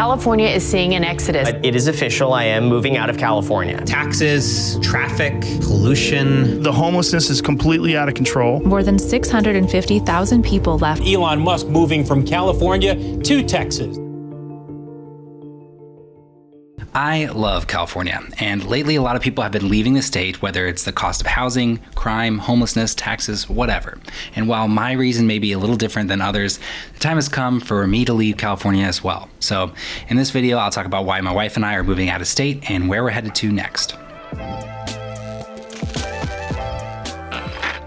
California is seeing an exodus. It is official, I am moving out of California. Taxes, traffic, pollution. The homelessness is completely out of control. More than 650,000 people left. Elon Musk moving from California to Texas. I love California, and lately a lot of people have been leaving the state, whether it's the cost of housing, crime, homelessness, taxes, whatever. And while my reason may be a little different than others, the time has come for me to leave California as well. So in this video, I'll talk about why my wife and I are moving out of state and where we're headed to next.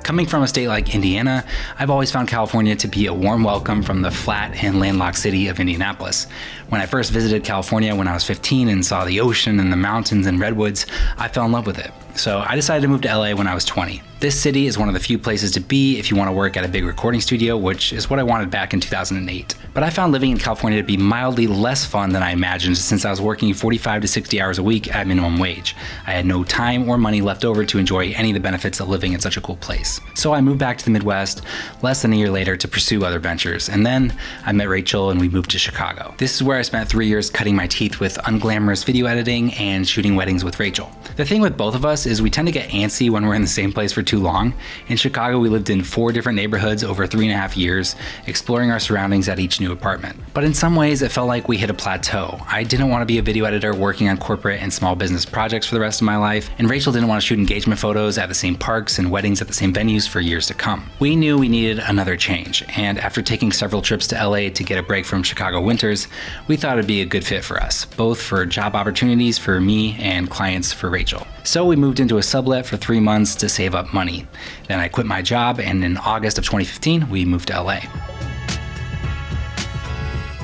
Coming from a state like Indiana, I've always found California to be a warm welcome from the flat and landlocked city of Indianapolis. When I first visited California when I was 15 and saw the ocean and the mountains and redwoods, I fell in love with it. So I decided to move to LA when I was 20. This city is one of the few places to be if you want to work at a big recording studio, which is what I wanted back in 2008. But I found living in California to be mildly less fun than I imagined, since I was working 45 to 60 hours a week at minimum wage. I had no time or money left over to enjoy any of the benefits of living in such a cool place. So I moved back to the Midwest less than a year later to pursue other ventures. And then I met Rachel and we moved to Chicago. This is where I spent 3 years cutting my teeth with unglamorous video editing and shooting weddings with Rachel. The thing with both of us is we tend to get antsy when we're in the same place for too long. In Chicago, we lived in 4 different neighborhoods over 3.5 years, exploring our surroundings at each new apartment. But in some ways, it felt like we hit a plateau. I didn't want to be a video editor working on corporate and small business projects for the rest of my life, and Rachel didn't want to shoot engagement photos at the same parks and weddings at the same venues for years to come. We knew we needed another change, and after taking several trips to LA to get a break from Chicago winters, we thought it'd be a good fit for us, both for job opportunities for me and clients for Rachel. So we moved into a sublet for 3 months to save up money. Then I quit my job, and in August of 2015, we moved to LA.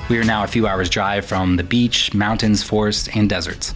We are now a few hours drive from the beach, mountains, forests, and deserts.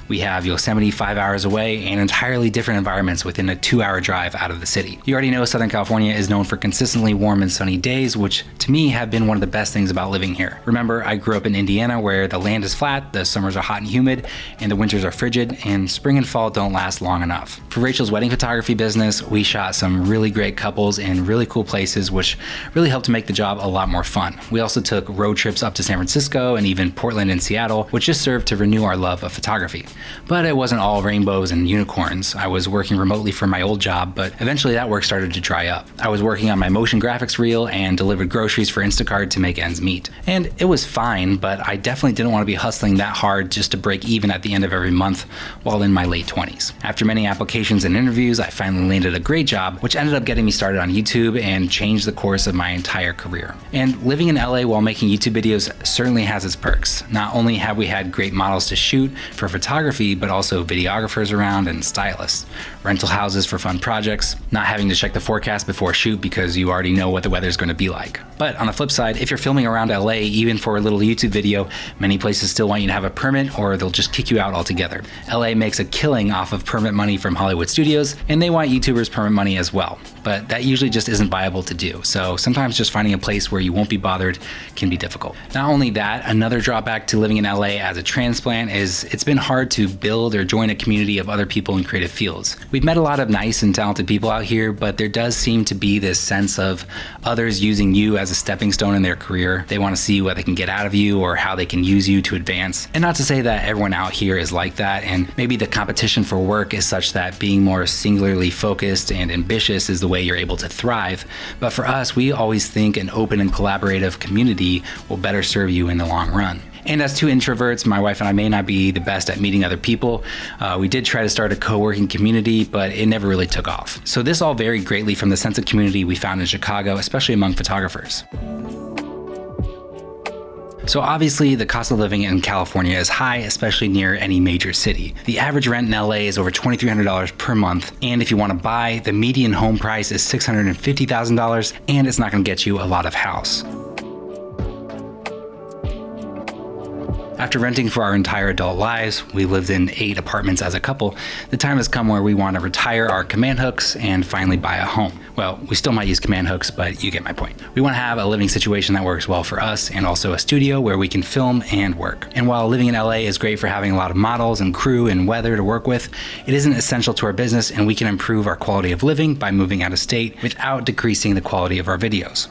We have Yosemite 5 hours away and entirely different environments within a 2-hour drive out of the city. You already know Southern California is known for consistently warm and sunny days, which to me have been one of the best things about living here. Remember, I grew up in Indiana where the land is flat, the summers are hot and humid, and the winters are frigid, and spring and fall don't last long enough. For Rachel's wedding photography business, we shot some really great couples in really cool places, which really helped to make the job a lot more fun. We also took road trips up to San Francisco and even Portland and Seattle, which just served to renew our love of photography. But it wasn't all rainbows and unicorns. I was working remotely for my old job, but eventually that work started to dry up. I was working on my motion graphics reel and delivered groceries for Instacart to make ends meet. And it was fine, but I definitely didn't want to be hustling that hard just to break even at the end of every month while in my late 20s. After many applications and interviews, I finally landed a great job, which ended up getting me started on YouTube and changed the course of my entire career. And living in LA while making YouTube videos certainly has its perks. Not only have we had great models to shoot for photography, but also videographers around and stylists, rental houses for fun projects, not having to check the forecast before a shoot because you already know what the weather's going to be like. But on the flip side, if you're filming around LA, even for a little YouTube video, many places still want you to have a permit or they'll just kick you out altogether. LA makes a killing off of permit money from Hollywood studios, and they want YouTubers permit money as well. But that usually just isn't viable to do. So sometimes just finding a place where you won't be bothered can be difficult. Not only that, another drawback to living in LA as a transplant is it's been hard to build or join a community of other people in creative fields. We've met a lot of nice and talented people out here, but there does seem to be this sense of others using you as a stepping stone in their career. They want to see what they can get out of you or how they can use you to advance. And not to say that everyone out here is like that, and maybe the competition for work is such that being more singularly focused and ambitious is the way you're able to thrive. But for us, we always think an open and collaborative community will better serve you in the long run. And as two introverts, my wife and I may not be the best at meeting other people. We did try to start a co-working community, but it never really took off. So this all varied greatly from the sense of community we found in Chicago, especially among photographers. So obviously the cost of living in California is high, especially near any major city. The average rent in LA is over $2,300 per month, and if you want to buy, the median home price is $650,000, and it's not going to get you a lot of house. After renting for our entire adult lives, we lived in 8 apartments as a couple, the time has come where we want to retire our command hooks and finally buy a home. Well, we still might use command hooks, but you get my point. We want to have a living situation that works well for us and also a studio where we can film and work. And while living in LA is great for having a lot of models and crew and weather to work with, it isn't essential to our business, and we can improve our quality of living by moving out of state without decreasing the quality of our videos.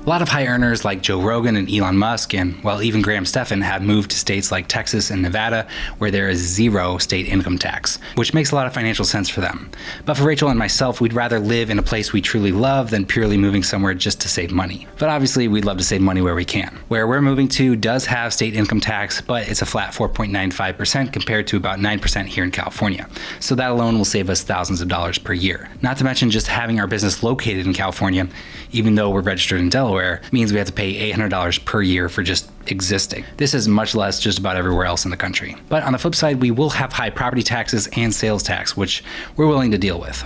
A lot of high earners like Joe Rogan and Elon Musk, and well, even Graham Stephan, have moved to states like Texas and Nevada, where there is zero state income tax, which makes a lot of financial sense for them. But for Rachel and myself, we'd rather live in a place we truly love than purely moving somewhere just to save money. But obviously, we'd love to save money where we can. Where we're moving to does have state income tax, but it's a flat 4.95% compared to about 9% here in California. So that alone will save us thousands of dollars per year. Not to mention just having our business located in California, even though we're registered in Delaware, means we have to pay $800 per year for just existing. This is much less just about everywhere else in the country. But on the flip side, we will have high property taxes and sales tax, which we're willing to deal with.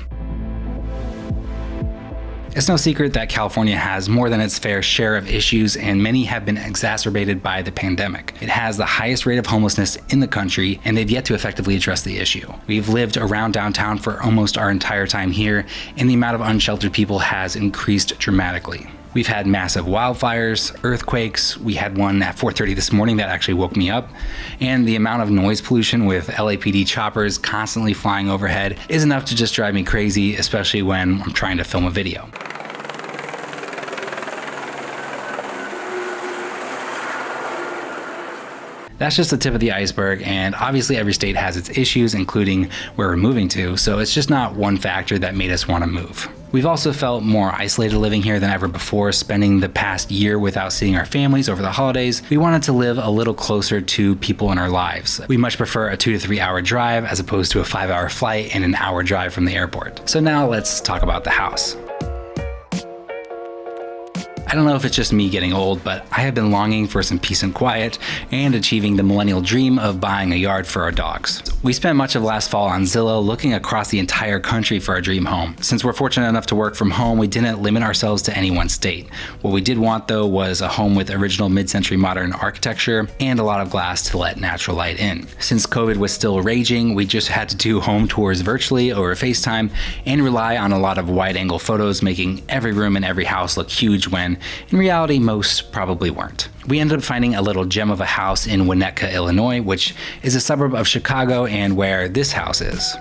It's no secret that California has more than its fair share of issues, and many have been exacerbated by the pandemic. It has the highest rate of homelessness in the country, and they've yet to effectively address the issue. We've lived around downtown for almost our entire time here, and the amount of unsheltered people has increased dramatically. We've had massive wildfires, earthquakes. We had one at 4:30 this morning that actually woke me up. And the amount of noise pollution with LAPD choppers constantly flying overhead is enough to just drive me crazy, especially when I'm trying to film a video. That's just the tip of the iceberg, and obviously every state has its issues, including where we're moving to, so it's just not one factor that made us want to move. We've also felt more isolated living here than ever before, spending the past year without seeing our families over the holidays. We wanted to live a little closer to people in our lives. We much prefer a 2 to 3 hour drive as opposed to a 5-hour flight and an hour drive from the airport. So now let's talk about the house. I don't know if it's just me getting old, but I have been longing for some peace and quiet and achieving the millennial dream of buying a yard for our dogs. We spent much of last fall on Zillow looking across the entire country for our dream home. Since we're fortunate enough to work from home, we didn't limit ourselves to any one state. What we did want though was a home with original mid-century modern architecture and a lot of glass to let natural light in. Since COVID was still raging, we just had to do home tours virtually over FaceTime and rely on a lot of wide-angle photos, making every room in every house look huge when in reality, most probably weren't. We ended up finding a little gem of a house in Winnetka, Illinois, which is a suburb of Chicago and where this house is.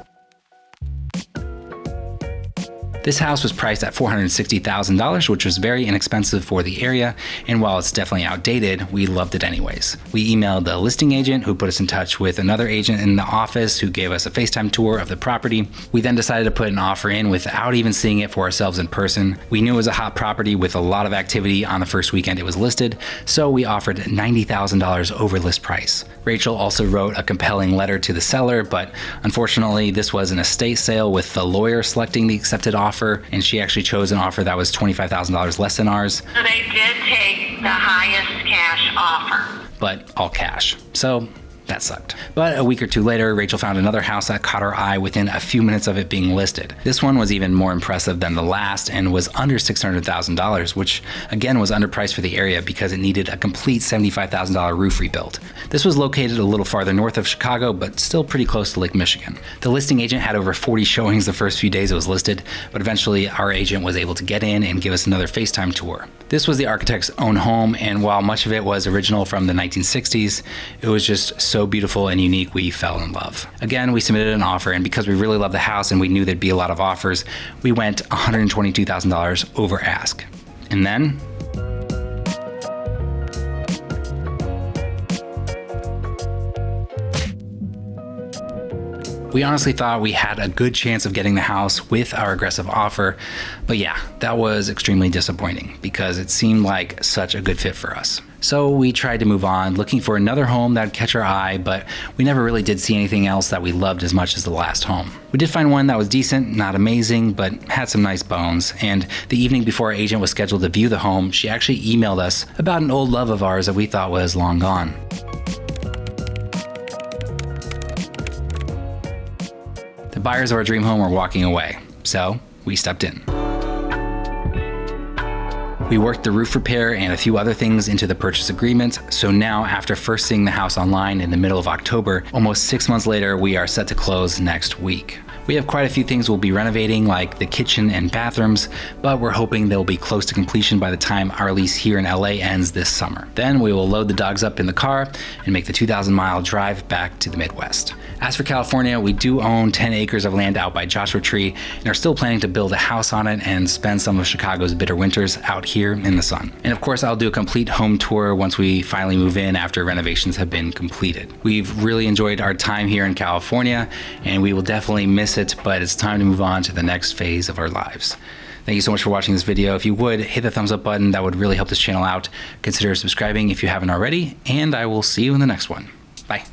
This house was priced at $460,000, which was very inexpensive for the area, and while it's definitely outdated, we loved it anyways. We emailed the listing agent who put us in touch with another agent in the office who gave us a FaceTime tour of the property. We then decided to put an offer in without even seeing it for ourselves in person. We knew it was a hot property with a lot of activity on the first weekend it was listed, so we offered $90,000 over list price. Rachel also wrote a compelling letter to the seller, but unfortunately this was an estate sale with the lawyer selecting the accepted offer, and she actually chose an offer that was $25,000 less than ours. So they did take the highest cash offer. But all cash. So that sucked. But a week or two later, Rachel found another house that caught her eye within a few minutes of it being listed. This one was even more impressive than the last and was under $600,000, which again was underpriced for the area because it needed a complete $75,000 roof rebuilt. This was located a little farther north of Chicago, but still pretty close to Lake Michigan. The listing agent had over 40 showings the first few days it was listed, but eventually our agent was able to get in and give us another FaceTime tour. This was the architect's own home, and while much of it was original from the 1960s, it was just so beautiful and unique we fell in love. Again, we submitted an offer, and because we really loved the house and we knew there'd be a lot of offers, we went $122,000 over ask. And then we honestly thought we had a good chance of getting the house with our aggressive offer, but yeah, that was extremely disappointing because it seemed like such a good fit for us. So we tried to move on, looking for another home that would catch our eye, but we never really did see anything else that we loved as much as the last home. We did find one that was decent, not amazing, but had some nice bones, and the evening before our agent was scheduled to view the home, she actually emailed us about an old love of ours that we thought was long gone. The buyers of our dream home were walking away, so we stepped in. We worked the roof repair and a few other things into the purchase agreement, so now after first seeing the house online in the middle of October, almost 6 months later, we are set to close next week. We We have quite a few things we'll be renovating, like the kitchen and bathrooms, but we're hoping they'll be close to completion by the time our lease here in LA ends this summer. Then we will load the dogs up in the car and make the 2,000-mile drive back to the Midwest. As for California, we do own 10 acres of land out by Joshua Tree and are still planning to build a house on it and spend some of Chicago's bitter winters out here in the sun. And of course, I'll do a complete home tour once we finally move in after renovations have been completed. We've really enjoyed our time here in California, and we will definitely miss it, but it's time to move on to the next phase of our lives. Thank you so much for watching this video. If you would, hit the thumbs up button. That would really help this channel out. Consider subscribing if you haven't already, and I will see you in the next one. Bye.